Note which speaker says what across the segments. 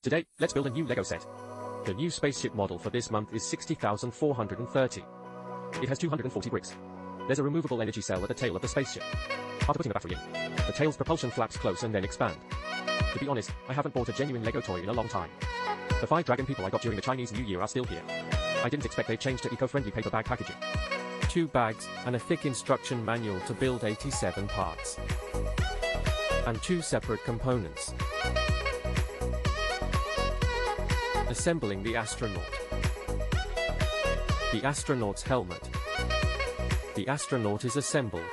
Speaker 1: Today, let's build a new LEGO set. The new spaceship model for this month is 60,430. It has 240 bricks. There's a removable energy cell at the tail of the spaceship. After putting a battery in, the tail's propulsion flaps close and then expand. To be honest, I haven't bought a genuine LEGO toy in a long time. The 5 dragon people I got during the Chinese New Year are still here. I didn't expect they'd change to eco-friendly paper bag packaging. 2 bags, and a thick instruction manual to build 87 parts. And 2 separate components. Assembling the astronaut. The astronaut's helmet. The astronaut is assembled.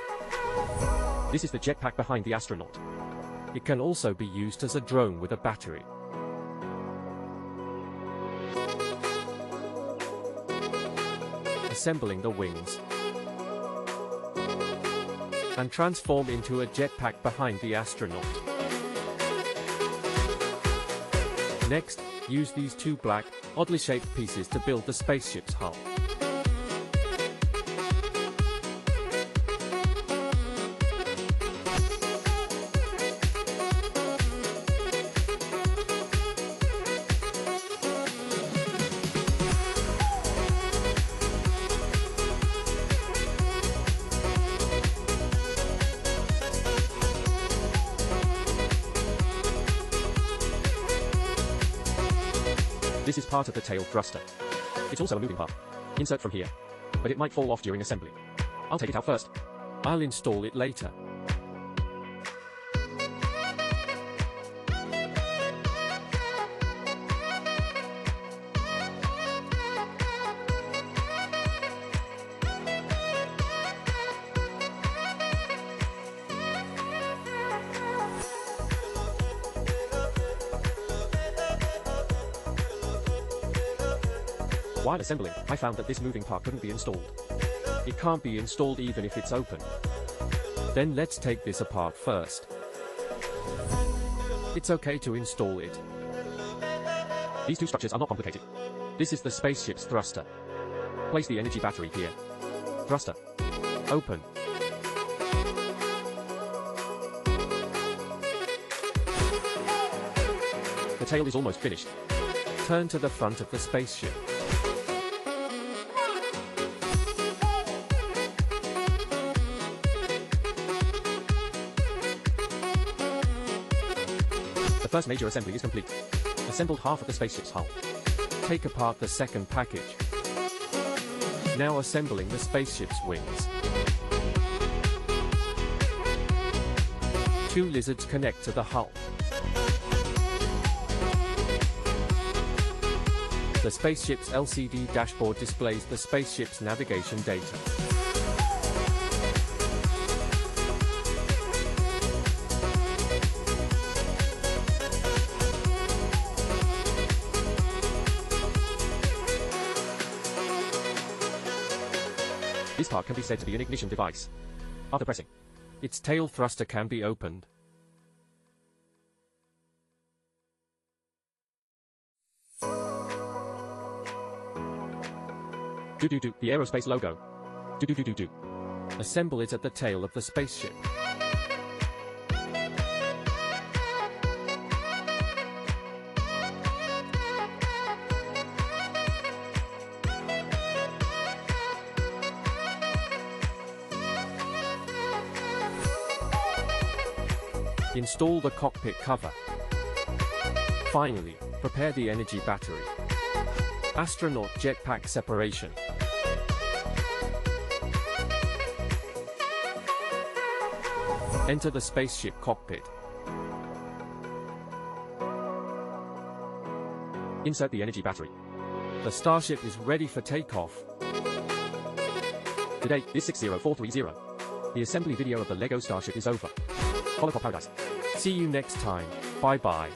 Speaker 1: This is the jetpack behind the astronaut. It can also be used as a drone with a battery. Assembling the wings. And transform into a jetpack behind the astronaut. Next, use these 2 black, oddly shaped pieces to build the spaceship's hull. This is part of the tail thruster. It's also a moving part. Insert from here. But it might fall off during assembly. I'll take it out first. I'll install it later. While assembling, I found that this moving part couldn't be installed. It can't be installed even if it's open. Then let's take this apart first. It's okay to install it. These 2 structures are not complicated. This is the spaceship's thruster. Place the energy battery here. Thruster. Open. The tail is almost finished. Turn to the front of the spaceship. The first major assembly is complete. Assembled half of the spaceship's hull. Take apart the second package. Now assembling the spaceship's wings. 2 lizards connect to the hull. The spaceship's LCD dashboard displays the spaceship's navigation data. This part can be said to be an ignition device. After pressing, its tail thruster can be opened. The aerospace logo. Assemble it at the tail of the spaceship. Install the cockpit cover. Finally, prepare the energy battery. Astronaut jetpack separation. Enter the spaceship cockpit. Insert the energy battery. The Starship is ready for takeoff. Today is 60430. The assembly video of the LEGO Starship is over. Follow for paradise. See you next time. Bye bye.